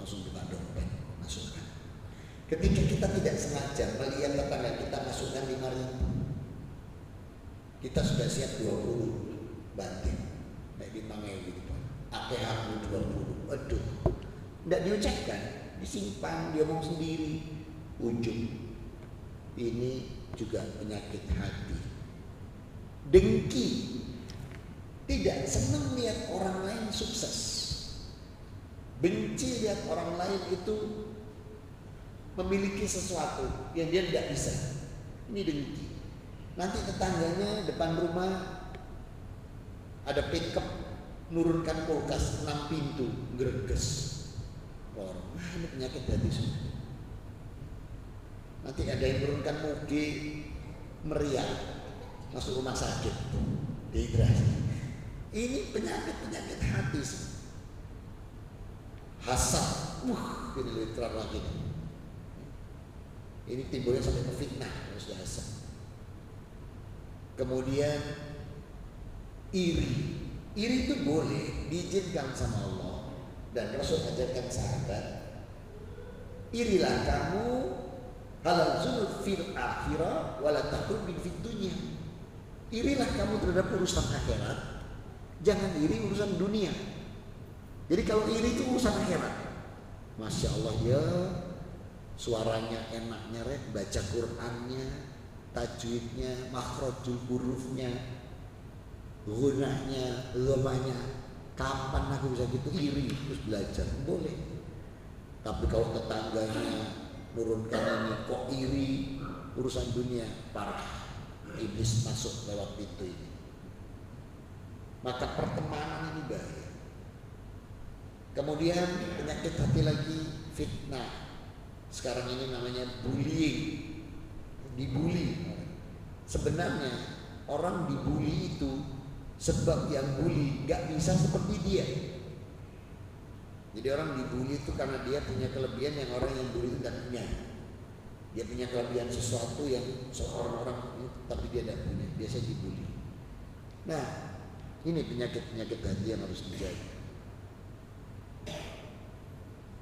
langsung buka dompet, masukkan. Ketika kita tidak sengaja melihat tetangga kita masukkan 5.000, kita sudah siap 20 banting, kayak bintangnya gitu, akeh aku 20, aduh, tidak diucapkan, disimpan, diomong sendiri, ujung. Ini juga penyakit hati. Dengki, tidak senang lihat orang lain sukses, benci lihat orang lain itu memiliki sesuatu yang dia tidak bisa. Ini dengki. Nanti tetangganya depan rumah ada pickup nurunkan kulkas 6 pintu, greges. Orang, ini penyakit hati semua. Nanti ada yang menurunkan moge, meriah, masuk rumah sakit, dehidrasi. Ini penyakit hati sih. Hasad, ini literal lagi. Ini timbulnya sampai ke fitnah, harus hasad. Kemudian iri itu boleh diizinkan sama Allah dan Rasul ajarkan sahabat. Irilah kamu halal zulf fil akhirah wala tahrubin fid dunya. Irilah kamu terhadap urusan akhirat, jangan iri urusan dunia. Jadi kalau iri itu urusan akhirat, masya Allah ya, suaranya enaknya, baca Qurannya, tajwidnya, makhrajul hurufnya, gunahnya, lemahnya, kapan aku bisa gitu, iri terus belajar, boleh. Tapi kalau tetangganya nurunkan ini kok iri urusan dunia, parah, iblis masuk lewat pintu ini. Maka pertemanan ini bahaya. Kemudian penyakit hati lagi fitnah. Sekarang ini namanya bullying, dibully. Sebenarnya orang dibully itu sebab yang bully gak bisa seperti dia. Jadi orang dibully itu karena dia punya kelebihan yang orang yang bully itu tidak punya. Dia punya kelebihan sesuatu yang seorang orang tapi dia tidak punya, biasa dibully. Nah, ini penyakit-penyakit hati yang harus dijaga.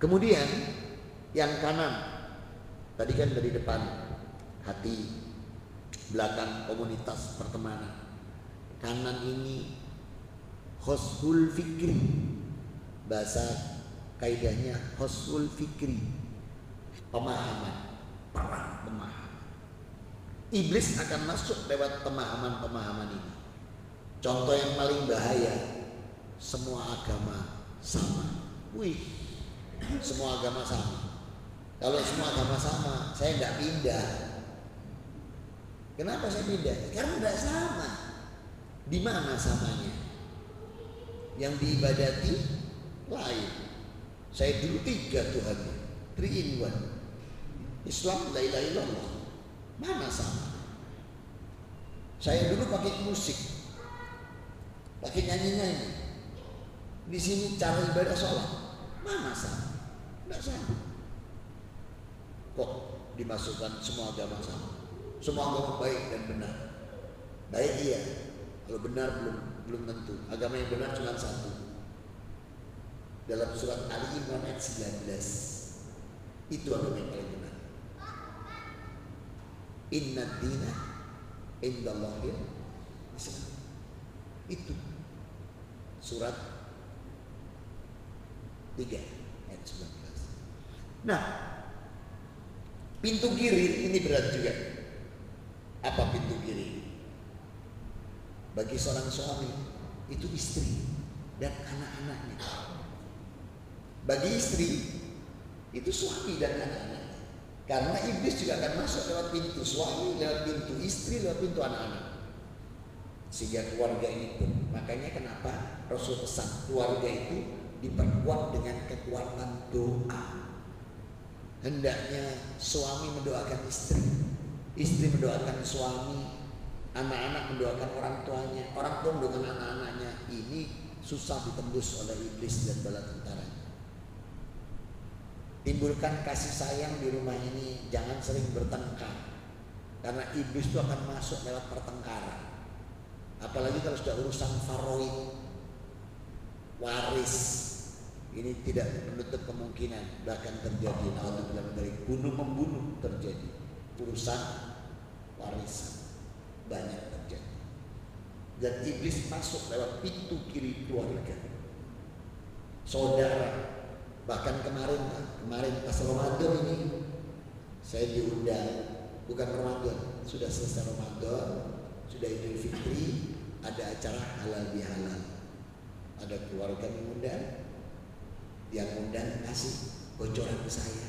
Kemudian yang kanan, tadi kan dari depan hati, belakang komunitas pertemanan. Kanan ini husnul fikri, bahasa kaidahnya husnul fikri, pemahaman, perang pemahaman. Iblis akan masuk lewat pemahaman-pemahaman ini. Contoh yang paling bahaya, semua agama sama. Wih, semua agama sama. Kalau semua agama sama, saya nggak pindah. Kenapa saya pindah? Karena nggak sama. Di mana samanya? Yang diibadati lain. Saya dulu 3 Tuhan, 3 in 1. Islam la ilaha illallah. Mana sama? Saya dulu pakai musik, pakai nyanyi-nyanyi. Di sini cara ibadah sholat, mana sama? Tidak sama. Kok dimasukkan semua agama sama? Semua agama baik dan benar. Baik iya, kalau benar belum tentu. Agama yang benar cuma satu. Dalam surat Ali Imran ayat 19, itu agama yang paling benar. Inna dina indallahil Islam. Itu surat 3 ayat 19. Nah, pintu kiri ini berat juga. Apa pintu kiri? Bagi seorang suami itu istri dan anak-anaknya. Bagi istri itu suami dan anak-anak. Karena iblis juga akan masuk lewat pintu suami, lewat pintu istri, lewat pintu anak-anak. Sehingga keluarga ini pun, makanya kenapa Rasul pesan keluarga itu diperkuat dengan kekuatan doa. Hendaknya suami mendoakan istri, istri mendoakan suami, anak-anak mendoakan orang tuanya, orang tua mendoakan anak-anaknya. Ini susah ditembus oleh iblis dan bala tentaranya. Timbulkan kasih sayang di rumah ini, jangan sering bertengkar. Karena iblis itu akan masuk lewat pertengkaran. Apalagi kalau sudah urusan faraid, waris, Ini tidak menutup kemungkinan bahkan terjadi naudzubillah dari bunuh-membunuh terjadi, urusan warisan banyak terjadi. Dan iblis masuk lewat pintu kiri keluarga, saudara. Bahkan kemarin pas Ramadan ini saya diundang, bukan Ramadan, sudah selesai Ramadan, sudah Idul Fitri, ada acara halal bihalal, ada keluarga mengundang. Yang undang kasih bocoran ke saya,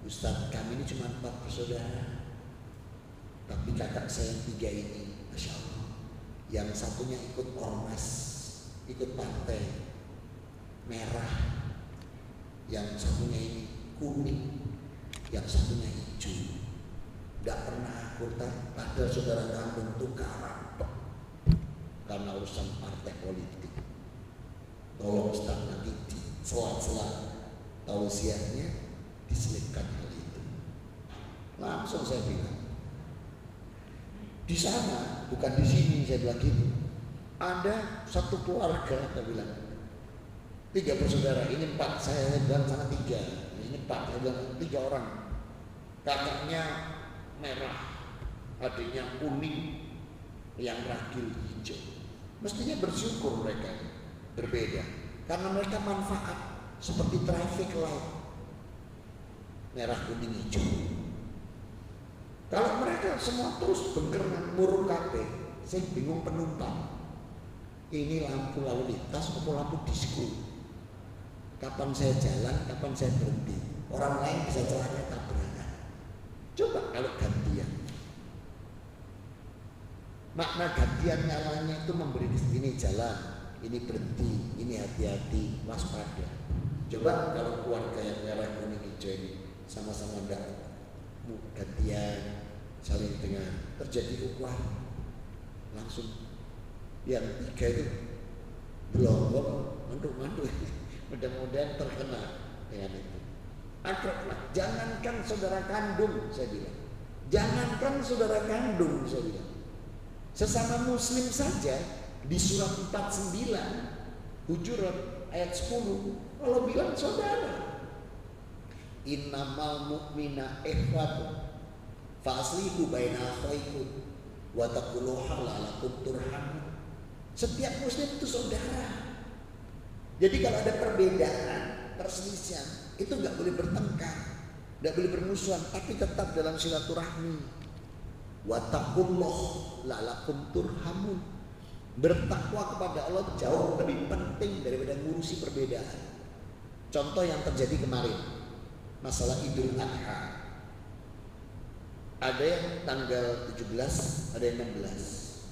Ustadz kami ini cuma 4 bersaudara, tapi kakak saya yang 3 ini, Masya Allah, yang satunya ikut ormas, ikut partai merah, yang satunya ini kuning, yang satunya hijau, gak pernah akurkan, padahal saudara kandung itu karakter karena urusan partai politik. Tolong Ustadz nanti selat-selat tausiahnya diselipkan hal itu. Langsung saya bilang, di sana bukan di sini, saya bilang gitu. Ada satu keluarga, saya bilang 3 bersaudara, ini 4, saya bilang sana 3, ini 4, saya bilang 3 orang. Kakaknya merah, adiknya kuning, yang ragil hijau. Mestinya bersyukur mereka berbeda. Karena mereka manfaat seperti traffic light, merah kuning hijau. Kalau mereka semua terus bengkeran murung kabeh, saya bingung penumpang. Ini lampu lalu lintas atau lampu disco? Kapan saya jalan, kapan saya berhenti? Orang lain bisa celaka tabrakan. Coba kalau gantian. Makna gantian nyalanya itu memberi ini jalan, ini berhenti, ini hati-hati, waspada. Coba kalau keluarga yang merah kuning hijau ini sama-sama enggak gantian, saling dengar, terjadi ukhuwah, langsung yang 3 itu belum mantuk-mantuk. Mudah-mudahan terkena dengan itu. Akrablah, jangankan saudara kandung, saya bilang, jangankan saudara kandung, saya bilang, sesama muslim saja. Di surat 49 Hujurat ayat 10 Allah bilang saudara, innamal mu'mina ikhwatun fa'aslihu baina akhawaykum wa taquluha la'alakum turhamun. Setiap muslim itu saudara. Jadi kalau ada perbedaan, perselisihan, itu gak boleh bertengkar, gak boleh bermusuhan, tapi tetap dalam silaturahmi. Wa taqullah la'alakum turhamun. Bertakwa kepada Allah jauh lebih penting daripada ngurusi perbedaan. Contoh yang terjadi kemarin, masalah Idul Adha. Ada yang tanggal 17, ada yang 16.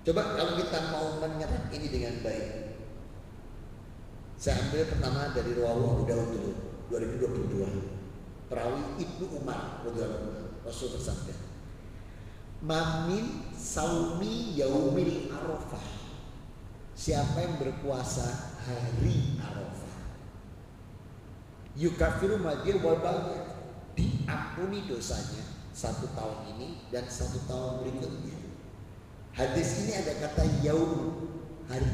Coba kalau kita mau menyerap ini dengan baik. Saya ambil pertama dari Rawahu Abu Dawud dulu, 2022. Perawi Ibnu Umar Rasul bersabda, Mamin saumi yaumil arafah. Siapa yang berpuasa hari Arafah, yukafiru madir wal baghat, diampuni dosanya 1 tahun ini dan 1 tahun berikutnya. Hadis ini ada kata yaum, hari,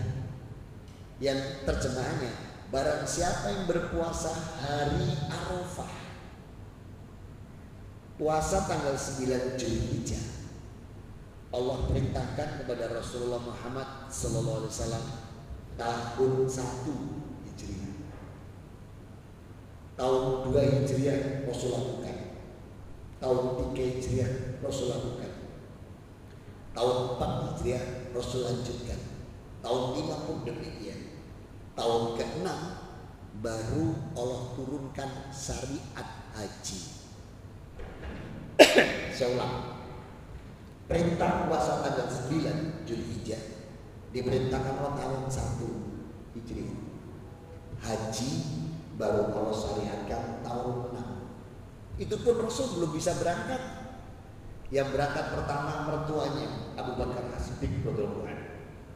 yang terjemahannya barang siapa yang berpuasa hari Arafah, puasa tanggal 9 Zulhijjah, Allah perintahkan kepada Rasulullah Muhammad SAW tahun 1 Hijriah, tahun 2 Hijriah Rasul lakukan, tahun 3 Hijriah Rasul lakukan, tahun 4 Hijriah Rasul lanjutkan, tahun 5 pun demikian, tahun ke-6 baru Allah turunkan syariat haji. Saya ulang, perintah puasa tanggal 9 Zulhijjah diperintahkan Allah tahun 1 Hijriah. Haji baru Allah syariatkan tahun 6. Itu pun Rasul belum bisa berangkat. Yang berangkat pertama mertuanya Abu Bakar As-Siddiq radhiyallahu anhu.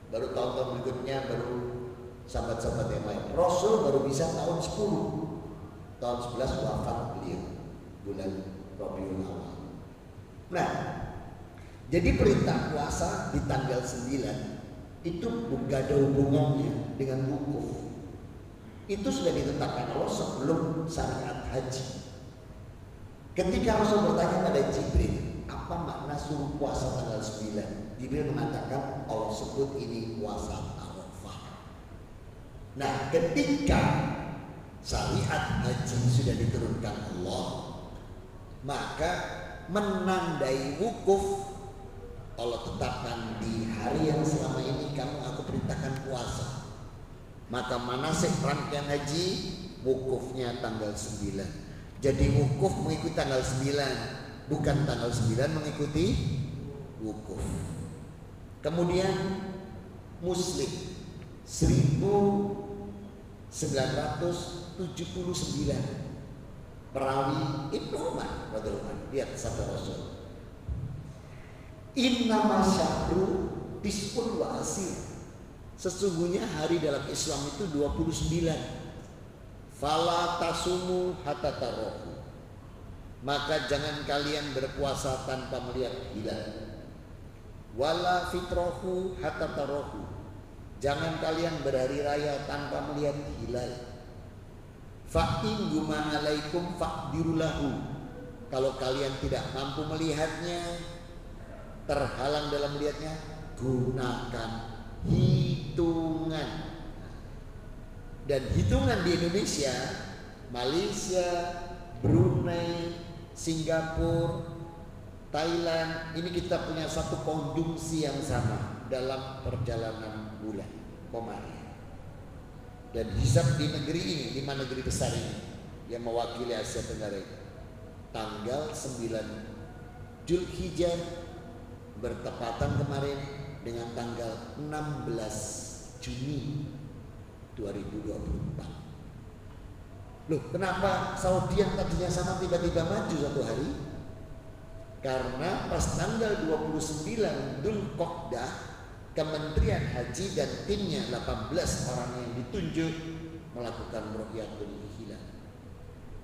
Baru tahun-tahun berikutnya baru sahabat-sahabat yang lain. Rasul baru bisa tahun 10. Tahun 11 wafat beliau, bulan Rabiul Awal. Nah, jadi perintah puasa di tanggal 9 itu gak ada hubungannya dengan wukuf. Itu sudah ditetapkan Allah sebelum syariat haji. Ketika Rasul bertanya pada Jibril, apa makna suruh puasa tanggal 9? Jibril mengatakan Allah sebut ini puasa Arafah. Nah, ketika syariat haji sudah diturunkan Allah, maka menandai wukuf Allah tetapkan di hari yang selama ini aku perintahkan puasa. Maka manasik rangkaian haji wukufnya tanggal 9. Jadi wukuf mengikuti tanggal 9, bukan tanggal 9 mengikuti wukuf. Kemudian Muslim 1979, perawi Ibnu Umar radhiyallahu anhu, lihat sabda Rasul, innama syahru tis'un wa asir, sesungguhnya hari dalam Islam itu 29. Fala tasumu hatta tarahu, maka jangan kalian berpuasa tanpa melihat hilal. Wala fitrahu hatta tarahu, jangan kalian berhari raya tanpa melihat hilal. Fa in guma alaikum faqdirulahu, kalau kalian tidak mampu melihatnya, terhalang dalam melihatnya, gunakan hitungan. Dan hitungan di Indonesia, Malaysia, Brunei, Singapura, Thailand, ini kita punya satu konjungsi yang sama dalam perjalanan bulan Komariah. Dan hisab di negeri ini, 5 negeri besar ini yang mewakili Asia Tenggara itu, tanggal 9 Zulhijjah bertepatan kemarin dengan tanggal 16 Juni 2024. Loh, kenapa Saudi yang tadinya sama tiba-tiba maju satu hari? Karena pas tanggal 29 Dzulqa'dah, Kementerian Haji dan timnya 18 orang yang ditunjuk melakukan ru'yatul hilal.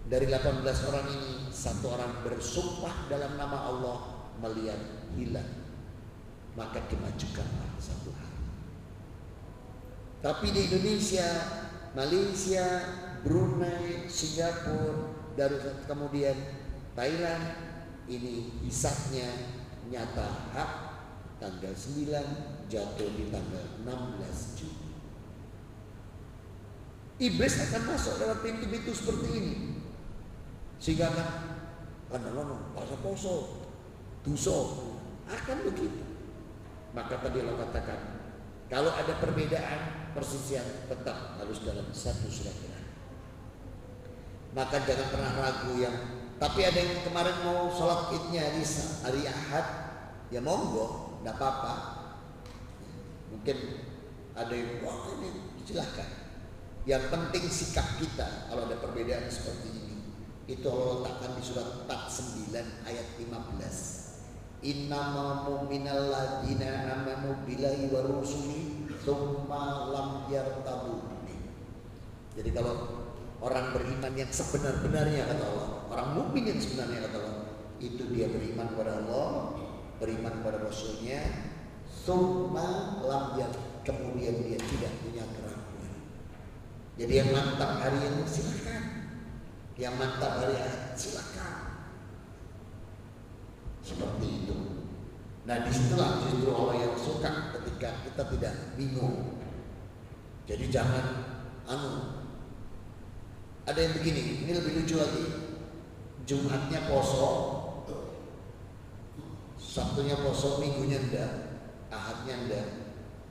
Dari 18 orang ini, 1 orang bersumpah dalam nama Allah melihat hilal, maka dimajukanlah 1 hari. Tapi di Indonesia, Malaysia, Brunei, Singapura, kemudian Thailand, ini hisabnya nyata hak tanggal 9 jatuh di tanggal 16 Juni. Iblis akan masuk lewat pintu-pintu seperti ini, sehingga kan poso, dosa akan begitu. Maka tadi Allah katakan, kalau ada perbedaan persisian tetap harus dalam satu silaturahmi. Maka jangan pernah ragu tapi ada yang kemarin mau sholat idnya hari Ahad, ya monggo, tidak apa-apa. Mungkin ada yang ini silahkan. Yang penting sikap kita kalau ada perbedaan seperti ini. Itu Allah letakkan di surat 49 ayat 15. Innamal mu'minal ladzina amanu billahi wa rusuli tsumma lam yartabu. Jadi kalau orang beriman yang sebenar-benarnya kata Allah, orang mukmin yang sebenarnya kata Allah, itu dia beriman kepada Allah, beriman kepada Rasulnya, tsumma lam yartabu, kemudian dia tidak punya keraguan. Jadi yang mantap hari ini silakan, yang mantap hari Ahad silakan. Seperti itu. Nah, disitulah justru Allah yang suka ketika kita tidak bingung. Jadi jangan ada yang begini, ini lebih lucu lagi. Jumatnya poso, Sabtunya poso, Minggunya enggak, Ahadnya enggak.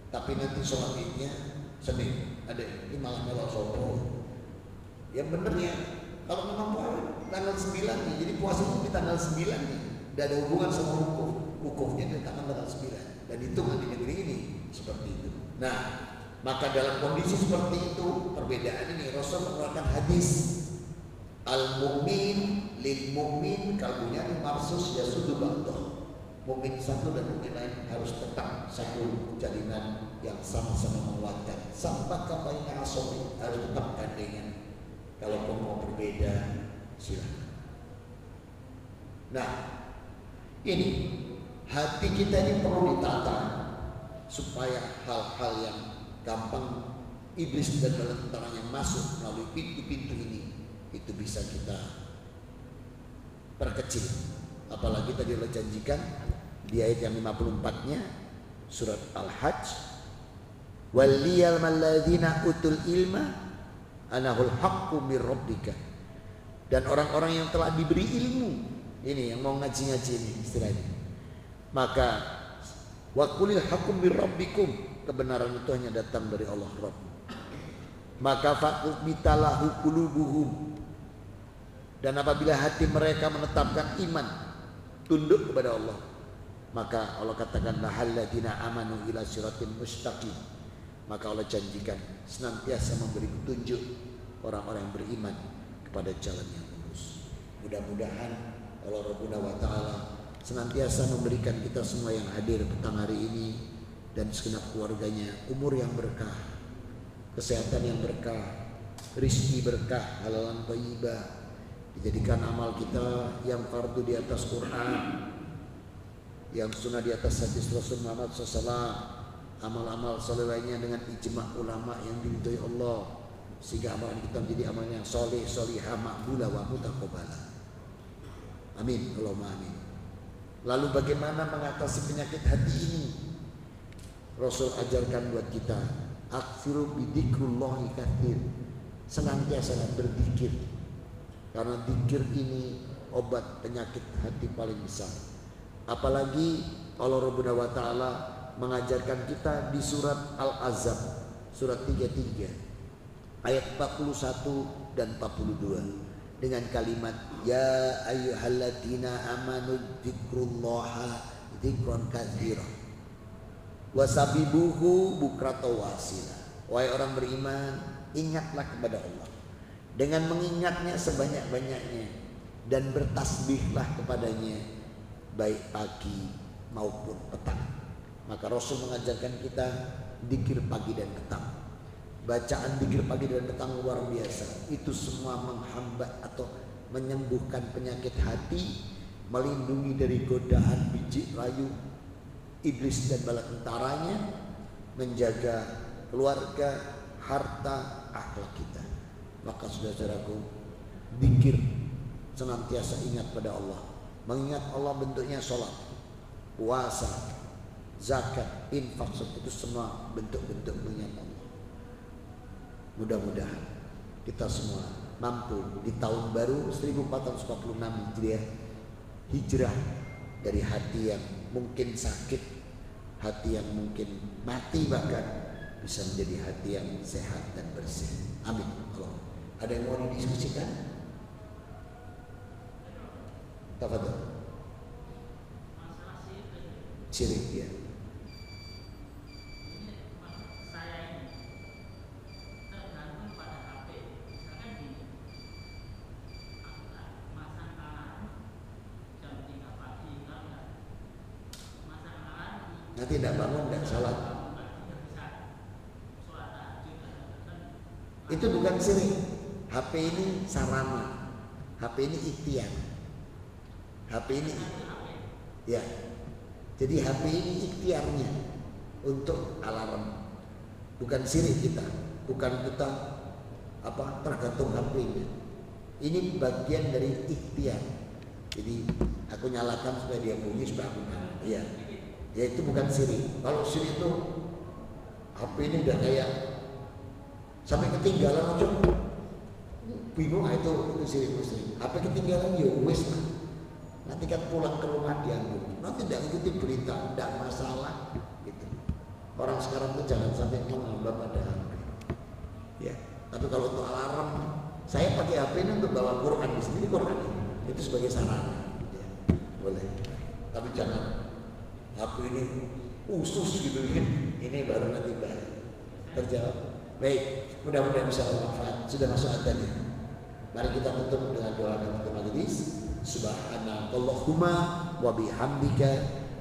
Tapi nanti sholat idnya Senin. Ada ini malah melok sopo. Yang benernya kalau memang tanggal 9 nih, jadi puasa itu di tanggal 9 nih. Tidak ada hubungan sama wukufnya di tanggal 9. Dan hitungan di negeri ini seperti itu. Nah, maka dalam kondisi seperti itu, perbedaan ini Rasul mengeluarkan hadis al-mu'min lil mu'min kalbunya marsus yasudu ba'dah. Mu'min satu dan mu'min lain harus tetap satu jalinan yang sama-sama menguatkan. Sampai kampanye asomi harus tetap gandengan. Kalau mau berbeda silakan. Nah, ini hati kita ini perlu ditata supaya hal-hal yang gampang iblis dan bala tentaranya masuk melalui pintu-pintu ini, itu bisa kita perkecil. Apalagi tadi Allah janjikan di ayat yang 54-nya surat Al-Hajj, waliyal malladzina utul ilma anahul haqqu mir rabbika, dan orang-orang yang telah diberi ilmu, ini yang mau ngaji-ngaji ini istilahnya, maka wa qulil haqqu mir rabbikum, kebenaran itu hanya datang dari Allah Rabb, maka faqbitalahu qulubuhum, dan apabila hati mereka menetapkan iman, tunduk kepada Allah, maka Allah katakan lahalladzina amanu ila siratin mustaqim, maka Allah janjikan senantiasa memberi petunjuk orang-orang yang beriman kepada jalan yang lurus. Mudah-mudahan Allah Rabbuna wa ta'ala senantiasa memberikan kita semua yang hadir petang hari ini dan segenap keluarganya umur yang berkah, kesehatan yang berkah, rizki berkah, halalan thayyibah, dijadikan amal kita yang fardu di atas Quran, yang sunnah di atas hadis Rasul Muhammad SAW, amal-amal soleh lainnya dengan ijma' ulama yang diridhoi Allah, sehingga amalan kita menjadi amalan yang soleh, solihah, makbulah wa mutaqabbalah. Amin, Allahumma amin. Lalu bagaimana mengatasi penyakit hati ini? Rasul ajarkan buat kita, aksiru bidzikrullahi katsir, senantiasa berzikir, karena zikir ini obat penyakit hati paling besar. Apalagi Allah Rabbuna wa ta'ala mengajarkan kita di surat Al-Ahzab surat 33 ayat 41 dan 42 dengan kalimat ya ayyuhalladzina amanu dzikrullaha dzikran katsira wasabibuhu bukrata wasila. Wahai orang beriman, ingatlah kepada Allah dengan mengingatnya sebanyak-banyaknya dan bertasbihlah kepadanya baik pagi maupun petang. Maka Rasul mengajarkan kita dzikir pagi dan petang. Bacaan dzikir pagi dan petang luar biasa. Itu semua menghambat atau menyembuhkan penyakit hati, melindungi dari godaan biji rayu iblis dan bala tentaranya, menjaga keluarga, harta, akhlak kita. Maka saudara-saudaraku, dzikir, senantiasa ingat pada Allah. Mengingat Allah bentuknya sholat, puasa, zakat, infak, itu semua bentuk-bentuk mengingat Allah. Mudah-mudahan kita semua mampu di tahun baru 1446 hijrah dari hati yang mungkin sakit, hati yang mungkin mati, bahkan bisa menjadi hati yang sehat dan bersih. Amin. Allah. Ada yang mau didiskusikan? Tafadhol. Syirik ya. Nanti tidak bangun, tidak salat. Itu bukan syirik. HP ini sarana, HP ini ikhtiar. HP ini ya. Jadi HP ini ikhtiarnya untuk alarm. Bukan syirik kita, bukan kita tergantung HP-nya. Ini bagian dari ikhtiar. Jadi aku nyalakan supaya dia bunyi supaya aku bangun. Iya. Ya itu bukan syirik. Kalau syirik itu HP ini udah kayak sampai ketinggalan aja bingung, itu syirik muslim. HP ketinggalan ya wes lah. Nanti kan pulang ke rumah diambil. Nanti tidak ikuti berita, tidak masalah. Gitu. Orang sekarang tuh jangan sampai menghamba pada HP. Ya. Tapi kalau untuk alarm, saya pakai HP ini untuk bawa Quran di sini, Quran ini. Itu sebagai sarana. Ya. Boleh. Tapi jangan HP ini usus gitu kan. Ini baru nanti terjawab. Baik, mudah-mudahan bisa bermanfaat. Sudah masuk adzan ya. Mari kita tutup dengan doa kafaratul majelis. Subhanakallahumma wa bihamdika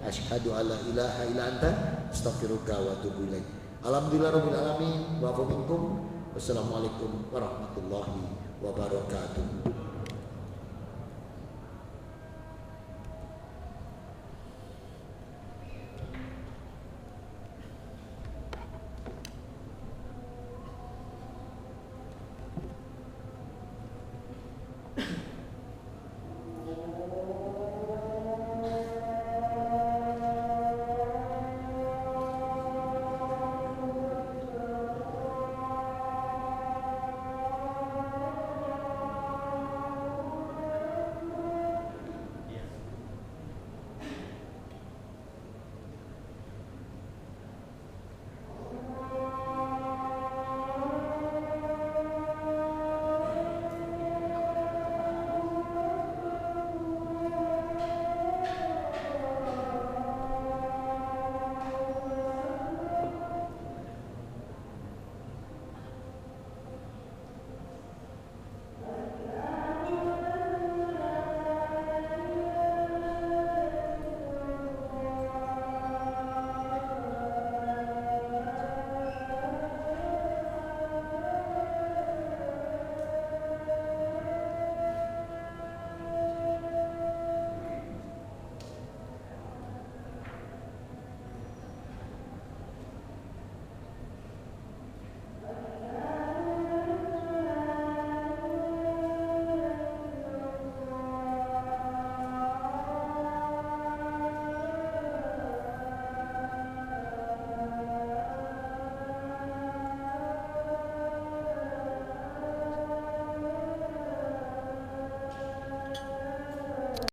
asyhadu alla ilaha illa anta astaghfiruka wa atubu ilaik. Alhamdulillahirabbil alamin wa minkum. Wassalamualaikum warahmatullahi wabarakatuh.